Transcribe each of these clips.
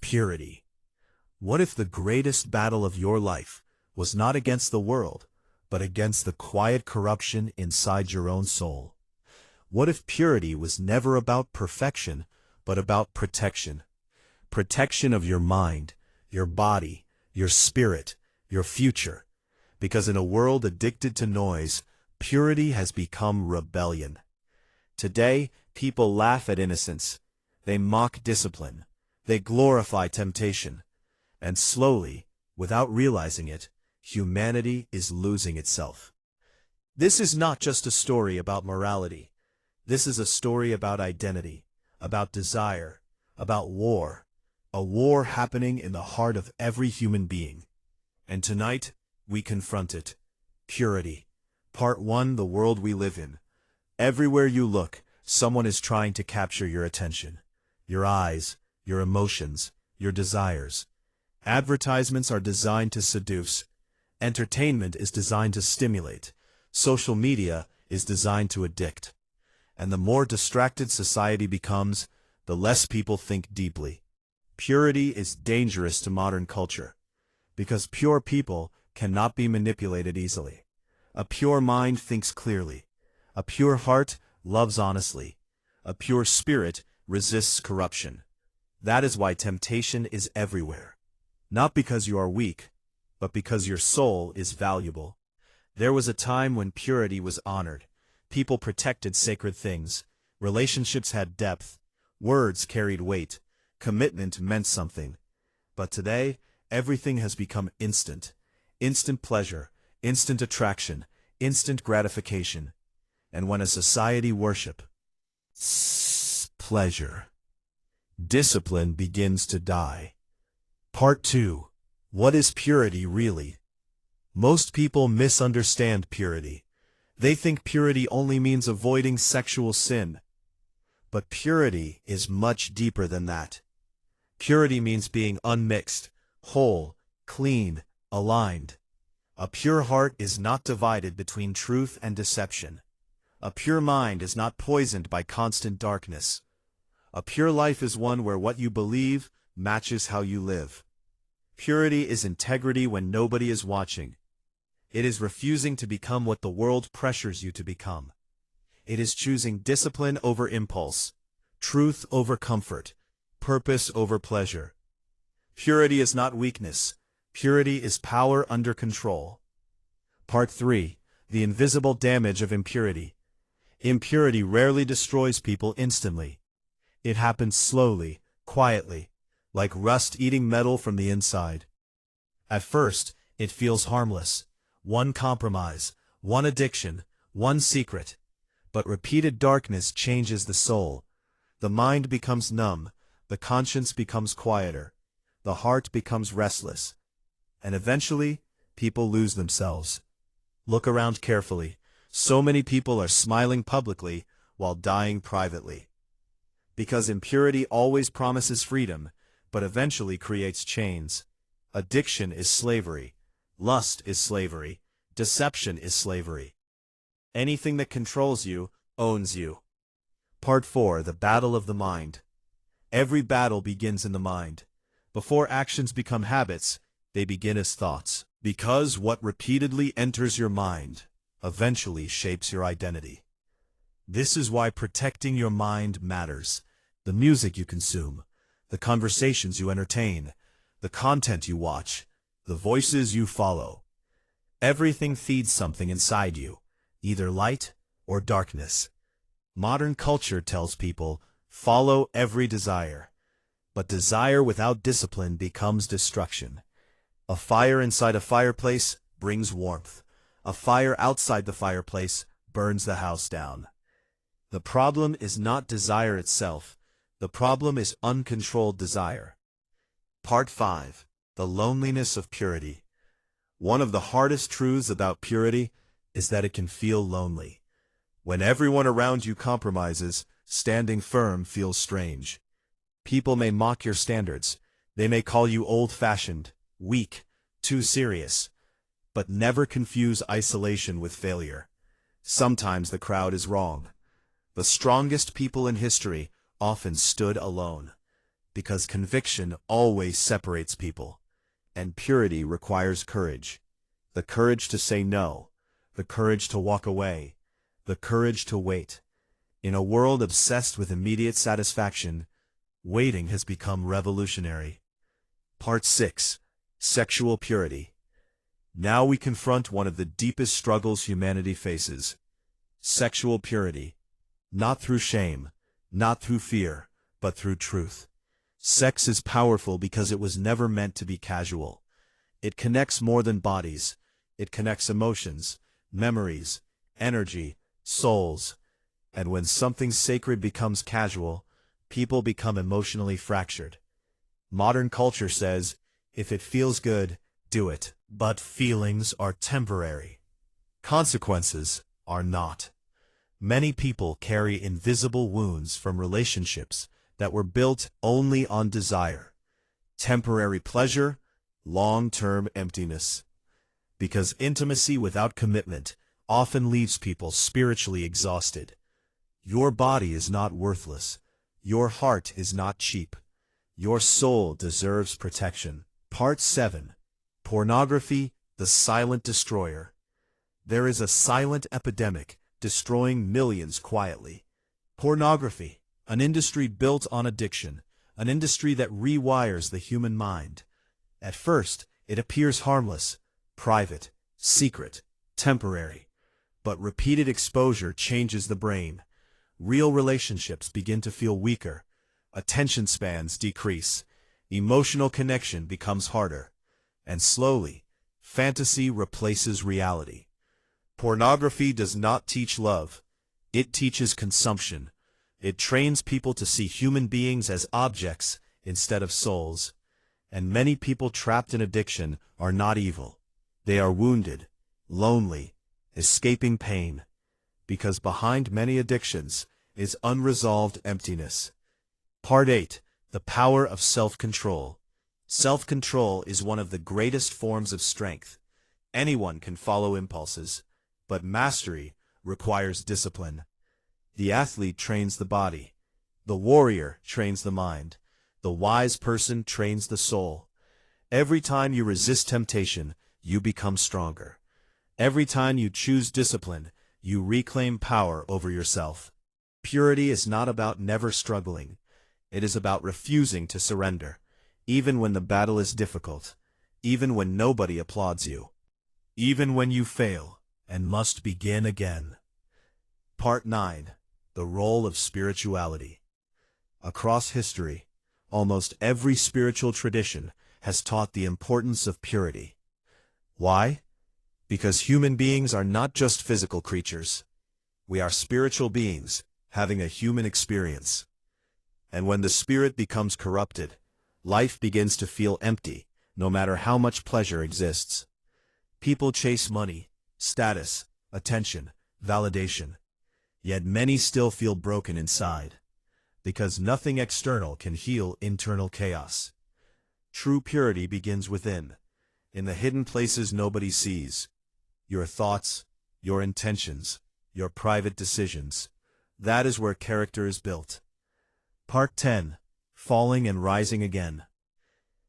Purity. What if the greatest battle of your life was not against the world, but against the quiet corruption inside your own soul? What if purity was never about perfection, but about protection? Protection of your mind, your body, your spirit, your future. Because in a world addicted to noise, purity has become rebellion. Today, people laugh at innocence. They mock discipline. They glorify temptation. And slowly, without realizing it, humanity is losing itself. This is not just a story about morality. This is a story about identity, about desire, about war. A war happening in the heart of every human being. And tonight, we confront it. Purity. Part 1, the world we live in. Everywhere you look, someone is trying to capture your attention. Your eyes, your emotions, your desires. Advertisements are designed to seduce. Entertainment is designed to stimulate. Social media is designed to addict. And the more distracted society becomes, the less people think deeply. Purity is dangerous to modern culture, because pure people cannot be manipulated easily. A pure mind thinks clearly. A pure heart loves honestly. A pure spirit resists corruption. That is why temptation is everywhere. Not because you are weak, but because your soul is valuable. There was a time when purity was honored. People protected sacred things. Relationships had depth. Words carried weight. Commitment meant something. But today, everything has become instant. Instant pleasure, instant attraction, instant gratification. And when a society worships pleasure, discipline begins to die. Part 2. What is purity really? Most people misunderstand purity. They think purity only means avoiding sexual sin. But purity is much deeper than that. Purity means being unmixed, whole, clean, aligned. A pure heart is not divided between truth and deception. A pure mind is not poisoned by constant darkness. A pure life is one where what you believe matches how you live. Purity is integrity when nobody is watching. It is refusing to become what the world pressures you to become. It is choosing discipline over impulse, truth over comfort, purpose over pleasure. Purity is not weakness. Purity is power under control. Part 3. The invisible damage of impurity. Impurity rarely destroys people instantly. It happens slowly, quietly, like rust eating metal from the inside. At first, it feels harmless. One compromise, one addiction, one secret. But repeated darkness changes the soul. The mind becomes numb. The conscience becomes quieter. The heart becomes restless. And eventually, people lose themselves. Look around carefully. So many people are smiling publicly while dying privately. Because impurity always promises freedom, but eventually creates chains. Addiction is slavery. Lust is slavery. Deception is slavery. Anything that controls you owns you. Part 4. The battle of the mind. Every battle begins in the mind. Before actions become habits, they begin as thoughts. Because what repeatedly enters your mind eventually shapes your identity. This is why protecting your mind matters. The music you consume, the conversations you entertain, the content you watch, the voices you follow. Everything feeds something inside you, either light or darkness. Modern culture tells people, follow every desire. But desire without discipline becomes destruction. A fire inside a fireplace brings warmth. A fire outside the fireplace burns the house down. The problem is not desire itself. The problem is uncontrolled desire. Part 5. The loneliness of purity. One of the hardest truths about purity is that it can feel lonely. When everyone around you compromises, standing firm feels strange. People may mock your standards. They may call you old-fashioned, weak, too serious. But never confuse isolation with failure. Sometimes the crowd is wrong. The strongest people in history often stood alone. because conviction always separates people. And purity requires courage. The courage to say no, the courage to walk away, the courage to wait. In a world obsessed with immediate satisfaction, waiting has become revolutionary. Part 6. Sexual Purity. Now we confront one of the deepest struggles humanity faces. Sexual purity. Not through shame, not through fear, but through truth. Sex is powerful because it was never meant to be casual. It connects more than bodies. It connects emotions, memories, energy, souls. And when something sacred becomes casual, people become emotionally fractured. Modern culture says, if it feels good, do it. But feelings are temporary. Consequences are not. Many people carry invisible wounds from relationships that were built only on desire. Temporary pleasure, long-term emptiness. Because intimacy without commitment often leaves people spiritually exhausted. Your body is not worthless. Your heart is not cheap. Your soul deserves protection. Part 7. Pornography, the silent destroyer. There is a silent epidemic destroying millions quietly. Pornography, an industry built on addiction, an industry that rewires the human mind. At first, it appears harmless, private, secret, temporary. But repeated exposure changes the brain. Real relationships begin to feel weaker. Attention spans decrease. Emotional connection becomes harder. And slowly, fantasy replaces reality. Pornography does not teach love. It teaches consumption. It trains people to see human beings as objects instead of souls. And many people trapped in addiction are not evil. They are wounded, lonely, escaping pain. Because behind many addictions is unresolved emptiness. Part 8. The power of self-control. Self-control is one of the greatest forms of strength. Anyone can follow impulses, but mastery requires discipline. The athlete trains the body. The warrior trains the mind. The wise person trains the soul. Every time you resist temptation, you become stronger. Every time you choose discipline, you reclaim power over yourself. Purity is not about never struggling. It is about refusing to surrender, even when the battle is difficult, even when nobody applauds you, even when you fail and must begin again. Part 9. The role of spirituality. Across history, almost every spiritual tradition has taught the importance of purity. Why? Because human beings are not just physical creatures. We are spiritual beings, having a human experience. And when the spirit becomes corrupted, life begins to feel empty, no matter how much pleasure exists. People chase money, status, attention, validation. Yet many still feel broken inside, because nothing external can heal internal chaos. True purity begins within, in the hidden places nobody sees. Your thoughts, your intentions, your private decisions. That is where character is built. Part 10. Falling and rising again.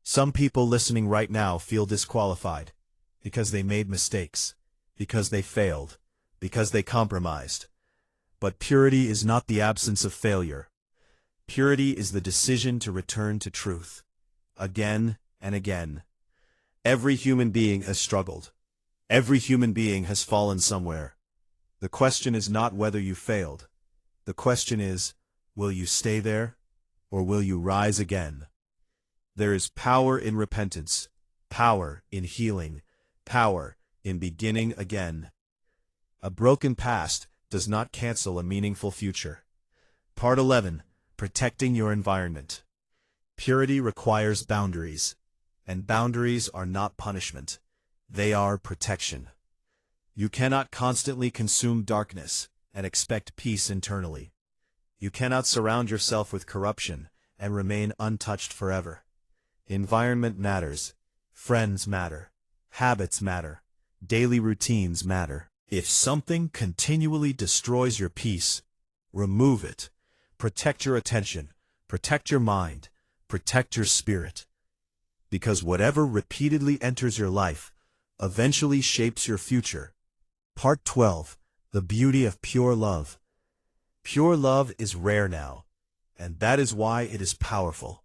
Some people listening right now feel disqualified because they made mistakes, because they failed, because they compromised. But purity is not the absence of failure. Purity is the decision to return to truth. Again and again. Every human being has struggled. Every human being has fallen somewhere. The question is not whether you failed. The question is, will you stay there, or will you rise again? There is power in repentance, power in healing, power in beginning again. A broken past does not cancel a meaningful future. Part 11. Protecting your environment. Purity requires boundaries, and boundaries are not punishment. They are protection. You cannot constantly consume darkness and expect peace internally. You cannot surround yourself with corruption and remain untouched forever. Environment matters. Friends matter. Habits matter. Daily routines matter. If something continually destroys your peace, remove it. Protect your attention. Protect your mind. protect your spirit. Because whatever repeatedly enters your life eventually shapes your future. Part 12. The beauty of pure love. Pure love is rare now, and that is why it is powerful.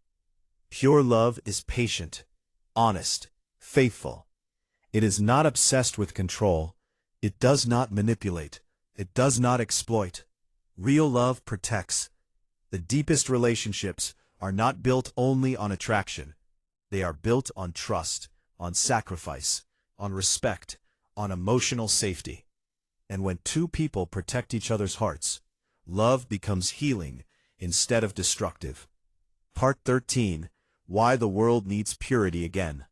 Pure love is patient, honest, faithful. It is not obsessed with control. It does not manipulate. It does not exploit. Real love protects. The deepest relationships are not built only on attraction. They are built on trust, on sacrifice, on respect, on emotional safety. And when two people protect each other's hearts, love becomes healing instead of destructive. Part 13. Why the world needs purity again.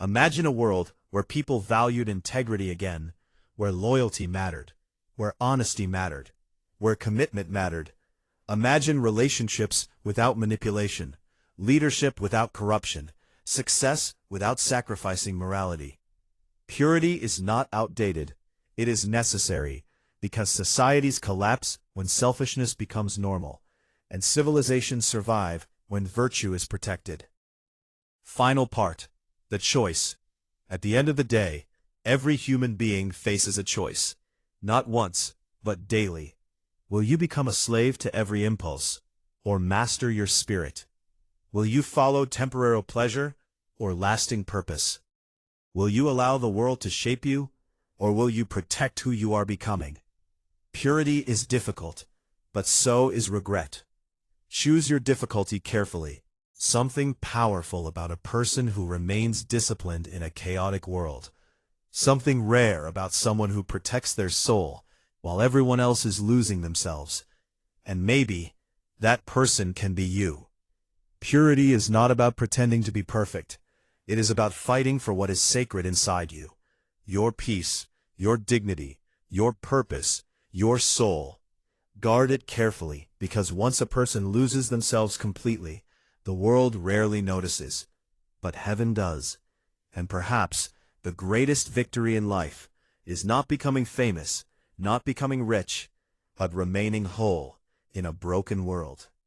Imagine a world where people valued integrity again, where loyalty mattered, where honesty mattered, where commitment mattered. Imagine relationships without manipulation, leadership without corruption, success without sacrificing morality. Purity is not outdated. It is necessary, because societies collapse when selfishness becomes normal, and civilizations survive when virtue is protected. Final part. The choice. At the end of the day, every human being faces a choice. Not once, but daily. Will you become a slave to every impulse, or master your spirit? Will you follow temporary pleasure, or lasting purpose? Will you allow the world to shape you, or will you protect who you are becoming? Purity is difficult, but so is regret. Choose your difficulty carefully. Something powerful about a person who remains disciplined in a chaotic world. Something rare about someone who protects their soul while everyone else is losing themselves. And maybe that person can be you. Purity is not about pretending to be perfect. It is about fighting for what is sacred inside you. Your peace, your dignity, your purpose, your soul. Guard it carefully, because once a person loses themselves completely, the world rarely notices, but heaven does. And perhaps the greatest victory in life is not becoming famous, not becoming rich, but remaining whole in a broken world.